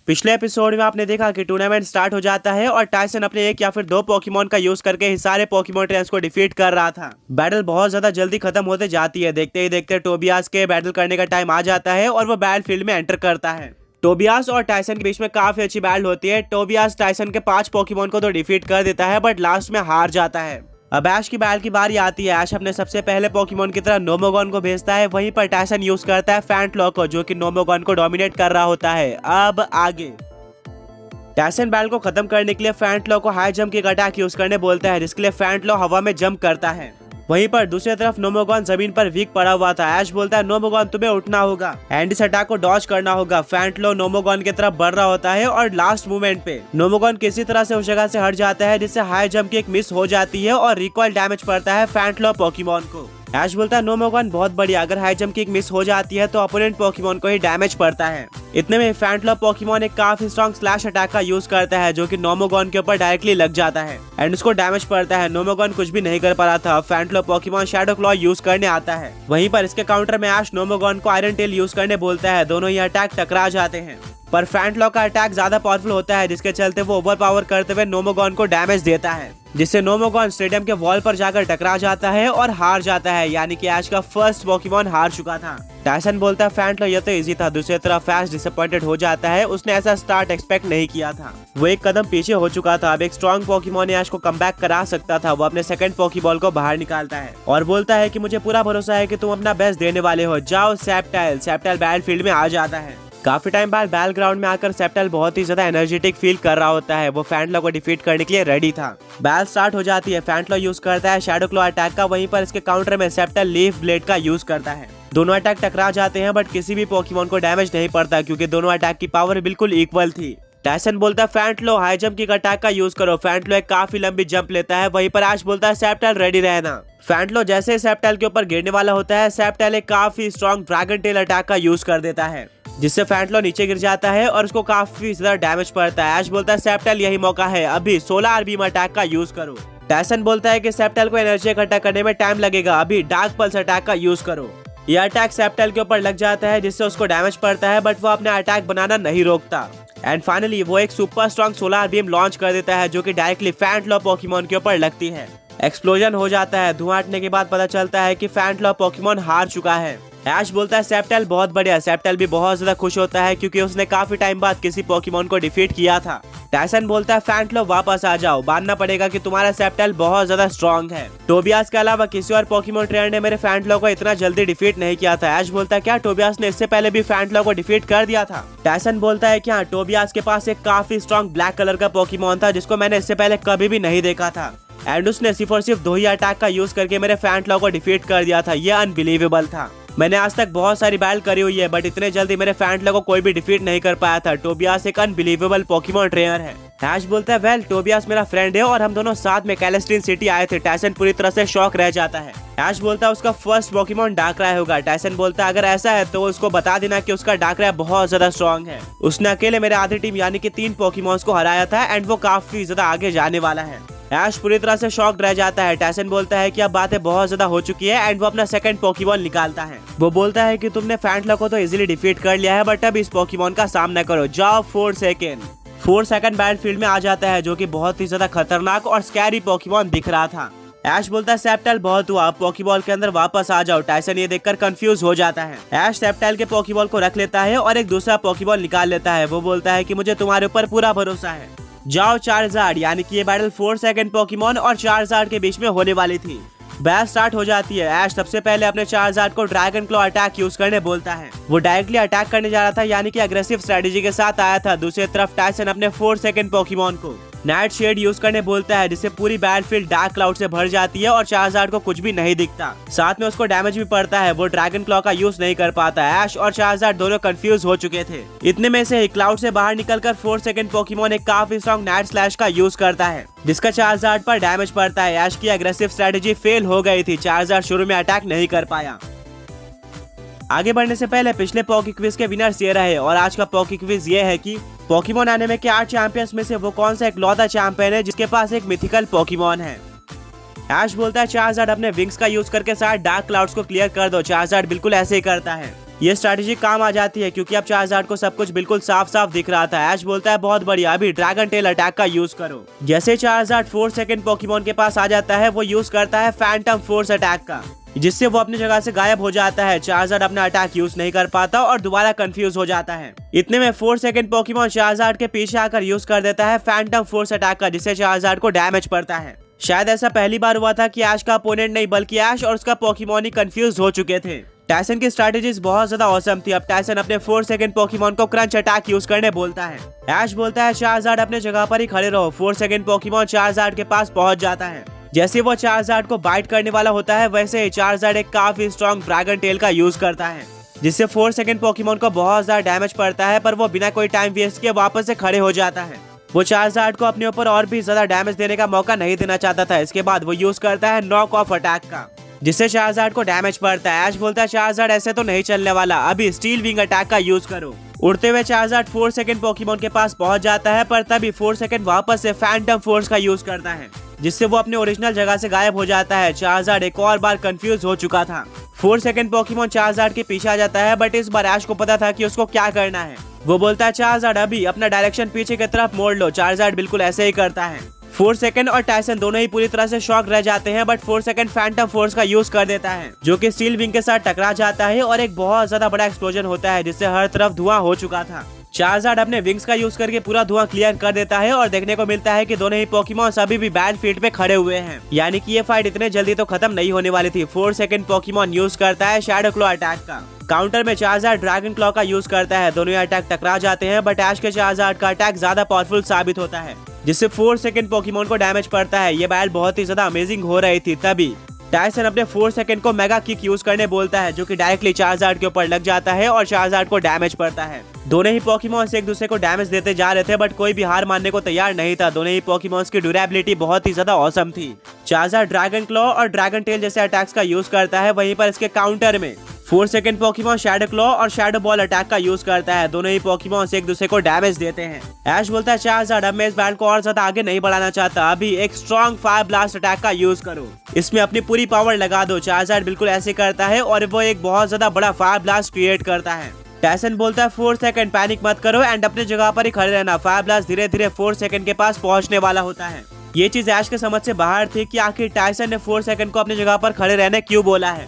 पिछले एपिसोड में आपने देखा कि टूर्नामेंट स्टार्ट हो जाता है और टायसन अपने एक या फिर दो पोकेमॉन का यूज करके ही सारे पोकेमॉन ट्रेनर्स को डिफीट कर रहा था। बैटल बहुत ज्यादा जल्दी खत्म होते जाती है। देखते ही देखते टोबियास के बैटल करने का टाइम आ जाता है और वो बैटल फील्ड में एंटर करता है। टोबियास और टायसन के बीच में काफी अच्छी बैटल होती है। टोबियास टायसन के 5 पोकेमॉन को तो डिफीट कर देता है बट लास्ट में हार जाता है। अब ऐश की बैटल की बारी आती है। ऐश अपने सबसे पहले पोकेमॉन की तरह नोमोगॉन को भेजता है। वहीं पर टायसन यूज करता है फैंटलॉक को, जो कि नोमोगॉन को डोमिनेट कर रहा होता है। अब आगे टायसन बैटल को खत्म करने के लिए फैंटलॉक को हाई जंप की अटैक यूज करने बोलता है, जिसके लिए फैंटलॉक हवा में जंप करता है। वहीं पर दूसरी तरफ नोमोगॉन जमीन पर वीक पड़ा हुआ था। ऐश बोलता है नोमोगॉन तुम्हें उठना होगा एंड इस अटैक को डॉज करना होगा। फैंटलॉक नोमोगॉन की तरफ बढ़ रहा होता है और लास्ट मूवमेंट पे नोमोगॉन किसी तरह से उस जगह से हट जाता है, जिससे हाई जंप की एक मिस हो जाती है और रिकॉइल डैमेज पड़ता है फैंटलॉक पोकेमॉन को। ऐश बोलता है नोमोगॉन बहुत बढ़िया, अगर हाई जंप की एक मिस हो जाती है तो अपोनेंट पोकेमॉन को ही डैमेज पड़ता है। इतने में फैंटलॉक पोकेमॉन एक काफी स्ट्रॉन्ग स्लैश अटैक का यूज करता है, जो कि नोमोगॉन के ऊपर डायरेक्टली लग जाता है एंड उसको डैमेज पड़ता है। नोमोगॉन कुछ भी नहीं कर पा रहा था। फैंटलॉक पोकेमॉन शैडो क्लॉ यूज करने आता है। वहीं पर इसके काउंटर में ऐश नोमोगॉन को आयरन टेल यूज करने बोलता है। दोनों ही अटैक टकरा जाते हैं, पर फैंटलॉक का अटैक ज्यादा पावरफुल होता है, जिसके चलते वो ओवर पावर करते हुए नोमोगॉन को डैमेज देता है, जिससे नोमोगॉन स्टेडियम के वॉल पर जाकर टकरा जाता है और हार जाता है। यानी कि ऐश का फर्स्ट पोकेमॉन हार चुका था। टायसन बोलता है फैंटलॉक ये तो इजी था। दूसरी तरफ ऐश डिसअपॉइंटेड हो जाता है, उसने ऐसा स्टार्ट एक्सपेक्ट नहीं किया था। वो एक कदम पीछे हो चुका था। अब एक स्ट्रॉन्ग पोकेमॉन ऐश को कमबैक करा सकता था। वो अपने सेकंड पोकेबॉल को बाहर निकालता है और बोलता है कि मुझे पूरा भरोसा है कि तुम अपना बेस्ट देने वाले हो। जाओ सेप्टाइल। सेप्टाइल बैटल फील्ड में आ जाता है। काफी टाइम बाद बैटल ग्राउंड में आकर सेप्टाइल बहुत ही ज्यादा एनर्जेटिक फील कर रहा होता है। वो फैंटलॉक को डिफीट करने के लिए रेडी था। बैटल स्टार्ट हो जाती है। फैंटलॉक यूज करता है शैडो क्लॉ अटैक का। वहीं पर इसके काउंटर में सेप्टाइल लीफ ब्लेड का यूज करता है। दोनों अटैक टकरा जाते हैं बट किसी भी पोकेमॉन को डैमेज नहीं पड़ता, क्योंकि दोनों अटैक की पावर बिल्कुल इक्वल थी। टायसन बोलता है फैंटलॉक हाई जंप की अटैक का यूज करो। फैंटलॉक एक काफी लंबी जंप लेता है। वहीं पर ऐश बोलता है सेप्टाइल रेडी रहना। फैंटलॉक जैसे ही सेप्टाइल के ऊपर गिरने वाला होता है, सेप्टाइल एक काफी स्ट्रॉन्ग ड्रैगन टेल अटैक का यूज कर देता है, जिससे फैंटलॉक नीचे गिर जाता है और उसको काफी ज्यादा डैमेज पड़ता है। ऐश बोलता है सेप्टाइल यही मौका है, अभी सोलार बीम अटैक का यूज करो। टायसन बोलता है कि सेप्टाइल को एनर्जी इकट्ठा करने में टाइम लगेगा, अभी डार्क पल्स अटैक का यूज करो। यह अटैक सेप्टाइल के ऊपर लग जाता है, जिससे उसको डैमेज पड़ता है, बट वो अपना अटैक बनाना नहीं रोकता। एंड फाइनली वो एक super strong solar beam launch कर देता है, जो कि डायरेक्टली फैंटलॉक पोकेमॉन के ऊपर लगती है। एक्सप्लोजन हो जाता है। धुआं हटने के बाद पता चलता है कि फैंटलॉक पोकेमॉन हार चुका है। ऐश बोलता है सेप्टाइल बहुत बढ़िया। सेप्टाइल भी बहुत ज्यादा खुश होता है, क्योंकि उसने काफी टाइम बाद किसी पोकेमॉन को डिफीट किया था। टायसन बोलता है फैंटलॉक वापस आ जाओ, मानना पड़ेगा कि तुम्हारा सेप्टाइल बहुत ज्यादा स्ट्रॉन्ग है। टोबियास के अलावा किसी और पोकेमॉन ट्रेनर ने मेरे फैंटलॉक को इतना जल्दी डिफीट नहीं किया था। ऐश बोलता है क्या टोबियास ने इससे पहले भी फैंटलॉक को डिफीट कर दिया था? टायसन बोलता है कि हाँ, टोबियास के पास एक काफी स्ट्रॉन्ग ब्लैक कलर का पोकेमॉन था, जिसको मैंने इससे पहले कभी भी नहीं देखा था एंड उसने सिर्फ और सिर्फ 2 ही अटैक का यूज करके मेरे फैंटलॉक को डिफीट कर दिया था। ये अनबिलीवेबल था। मैंने आज तक बहुत सारी बैटल करी हुई है, बट इतने जल्दी मेरे फैंटलॉक को कोई भी डिफीट नहीं कर पाया था। टोबियास एक अनबिलीवेबल पोकेमॉन ट्रेनर है। ऐश बोलता है वेल टोबियास मेरा फ्रेंड है और हम दोनों साथ में कैलेस्ट्रीन सिटी आए थे। टायसन पूरी तरह से शॉक रह जाता है। ऐश बोलता है उसका फर्स्ट पोकेमॉन डार्कराय होगा। टायसन बोलता है अगर ऐसा है तो उसको बता देना कि उसका डार्कराय बहुत ज्यादा स्ट्रॉन्ग है। उसने अकेले मेरे आधी टीम यानी कि 3 पोकेमॉन्स को हराया था एंड वो काफी ज्यादा आगे जाने वाला है। ऐश पूरी तरह से शॉक्ड रह जाता है। टायसन बोलता है कि अब बातें बहुत ज्यादा हो चुकी है एंड वो अपना सेकंड पोकेमॉन निकालता है। वो बोलता है कि तुमने फैंटलॉक को तो इजीली डिफीट कर लिया है, बट अब इस पोकेमॉन का सामना करो। जाओ 4 सेकंड बैटल फील्ड में आ जाता है, जो कि बहुत ही ज्यादा खतरनाक और स्कैरी पोकेमॉन दिख रहा था। ऐश बोलता है सेप्टाइल बहुत हुआ, अब पोकेबॉल के अंदर वापस आ जाओ। टायसन ये देखकर कंफ्यूज हो जाता है। ऐश सेप्टाइल के पोकेबॉल को रख लेता है और एक दूसरा पोकेबॉल निकाल लेता है। वो बोलता है कि मुझे तुम्हारे ऊपर पूरा भरोसा है। जाओ चार्जार्ड। यानी कि ये बैटल 4 सेकंड पोकेमॉन और चार्जार्ड के बीच में होने वाली थी। बैटल स्टार्ट हो जाती है। ऐश सबसे पहले अपने चार्जार्ड को ड्रैगन क्लॉ अटैक यूज करने बोलता है। वो डायरेक्टली अटैक करने जा रहा था, यानी कि अग्रेसिव स्ट्रेटेजी के साथ आया था। दूसरी तरफ टायसन अपने 4 सेकंड पोकेमॉन को नाइट शेड यूज करने बोलता है, जिससे पूरी बैटलफील्ड डार्क क्लाउड से भर जाती है और चार्जार्ड को कुछ भी नहीं दिखता। साथ में उसको डैमेज भी पड़ता है। वो ड्रैगन क्लॉ का यूज नहीं कर पाता। ऐश और चार्जार्ड दोनों कंफ्यूज हो चुके थे। इतने में से ही क्लाउड से बाहर निकलकर 4 सेकंड पोकेमॉन एक काफी स्ट्रॉन्ग नाइट स्लैश का यूज करता है, जिसका चार्जार्ड पर डैमेज पड़ता है। ऐश की अग्रेसिव स्ट्रेटेजी फेल हो गई थी। चार्जार्ड शुरू में अटैक नहीं कर पाया। आगे बढ़ने से पहले पिछले पॉकी क्विज के विनर्स ये रहे और आज का पॉकी क्विज ये है कि पोकेमॉन एनिमे के 8 चैंपियंस में से वो कौन सा इकलौता चैंपियन है जिसके पास एक मिथिकल पोकेमॉन है। ऐश बोलता है चार्जार्ड अपने विंग्स का यूज करके सारे डार्क क्लाउड्स को क्लियर कर दो। चार्जार्ड बिल्कुल ऐसे ही करता है। ये स्ट्रैटेजी काम आ जाती है क्योंकि अब चार्जार्ड को सब कुछ बिल्कुल साफ साफ दिख रहा था। ऐश बोलता है बहुत बढ़िया, अभी ड्रैगन टेल अटैक का यूज करो। जैसे चार्जार्ड 4 सेकंड पोकेमॉन के पास आ जाता है वो यूज करता है फैंटम फोर्स अटैक का, जिससे वो अपनी जगह से गायब हो जाता है। चार्जार्ड अपना अटैक यूज नहीं कर पाता और दोबारा कंफ्यूज हो जाता है। इतने में 4 सेकंड पोकेमॉन चार्जार्ड के पीछे आकर यूज कर देता है फैंटम फोर्स अटैक का, जिससे चार्जार्ड को डैमेज पड़ता है। शायद ऐसा पहली बार हुआ था कि ऐश का अपोनेंट नहीं बल्कि ऐश और उसका पोकेमॉन ही कंफ्यूज हो चुके थे। टाइसन की स्ट्रैटेजीज बहुत ज्यादा औसम थी। अब टाइसन अपने 4 सेकंड पोकेमॉन को क्रंच अटैक यूज करने बोलता है। ऐश बोलता है चार्जार्ड अपने जगह पर ही खड़े रहो। 4 सेकंड पोकेमॉन चार्जार्ड के पास पहुंच जाता है। जैसे वो चार्जार्ड को बाइट करने वाला होता है वैसे ही चार्जार्ड एक काफी स्ट्रॉन्ग ड्रैगन टेल का यूज करता है, जिससे 4 सेकंड पोकेमॉन को बहुत ज्यादा डैमेज पड़ता है, पर वो बिना कोई टाइम वेस्ट किए वापस से खड़े हो जाता है। वो चार्जार्ड को अपने ऊपर और भी ज्यादा डैमेज देने का मौका नहीं देना चाहता था। इसके बाद वो यूज करता है नॉक ऑफ अटैक का, जिससे चार्जार्ड को डैमेज पड़ता है। ऐश बोलता है चार्जार्ड ऐसे तो नहीं चलने वाला, अभी स्टील विंग अटैक का यूज करो। उड़ते हुए चार्जार्ड 4 सेकंड पोकेमॉन के पास पहुंच जाता है, पर तभी 4 सेकंड वापस से फैंटम फोर्स का यूज करता है, जिससे वो अपने ओरिजिनल जगह से गायब हो जाता है। चार्जार्ड एक और बार कंफ्यूज हो चुका था। 4 सेकंड पोकेमॉन चार्जार्ड के पीछे आ जाता है, बट इस बार ऐश को पता था कि उसको क्या करना है। वो बोलता है चार्जार्ड अभी अपना डायरेक्शन पीछे की तरफ मोड़ लो। चार्जार्ड बिल्कुल ऐसे ही करता है। 4 सेकंड और टाइसन दोनों ही पूरी तरह से शॉक रह जाते हैं, बट 4 सेकंड फैंटम फोर्स का यूज कर देता है, जो कि स्टील विंग के साथ टकरा जाता है और एक बहुत ज्यादा बड़ा एक्सप्लोजन होता है, जिससे हर तरफ धुआं हो चुका था। चार्जार्ड अपने विंग्स का यूज करके पूरा धुआं क्लियर कर देता है और देखने को मिलता है कि दोनों ही पोकेमॉन्स अभी भी बैटलफील्ड पे खड़े हुए हैं, यानी कि ये फाइट इतने जल्दी तो खत्म नहीं होने वाली थी। 4 सेकंड पोकेमॉन यूज करता है शैडो क्लॉ अटैक का। काउंटर में चार्जार्ड ड्रैगन क्लॉ का यूज करता है। दोनों ही अटैक टकरा जाते हैं, बट ऐश के चार्जार्ड का अटैक ज्यादा पावरफुल साबित होता है, जिससे 4 सेकंड पोकेमॉन को डैमेज पड़ता है। ये बैटल बहुत ही ज्यादा अमेजिंग हो रही थी। तभी टाइसन अपने 4 सेकंड को मेगा किक यूज करने बोलता है, जो कि डायरेक्टली चार्जार्ड के ऊपर लग जाता है और चार्जार्ड को डैमेज पड़ता है। दोनों ही पोकेमॉन्स एक दूसरे को डैमेज देते जा रहे थे, बट कोई भी हार मानने को तैयार नहीं था। दोनों ही पोकेमॉन्स की ड्यूरेबिलिटी बहुत ही ज्यादा औसम थी। चार्जार्ड ड्रैगन क्लॉ और ड्रैगन टेल जैसे अटैक्स का यूज करता है, वहीं पर इसके काउंटर में 4 सेकंड पोकेमॉन शैडो क्लॉ और शैडो बॉल अटैक का यूज करता है। दोनों ही पोकेमॉन्स एक दूसरे को डैमेज देते हैं। ऐश बोलता है चार्जार्ड अब मैं इस बैटल को और ज्यादा आगे नहीं बढ़ाना चाहता, अभी एक स्ट्रॉन्ग फायर ब्लास्ट अटैक का यूज करो, इसमें अपनी पूरी पावर लगा दो। चार्जार्ड बिल्कुल ऐसे करता है और वो एक बहुत ज्यादा बड़ा फायर ब्लास्ट क्रिएट करता है। टाइसन बोलता है 4 सेकंड पैनिक मत करो एंड अपने जगह पर ही खड़े रहना। फायर ब्लास्ट धीरे धीरे 4 सेकंड के पास पहुंचने वाला होता है। ये चीज ऐश के समझ से बाहर थी कि आखिर टाइसन ने 4 सेकंड को अपनी जगह पर खड़े रहने क्यों बोला है।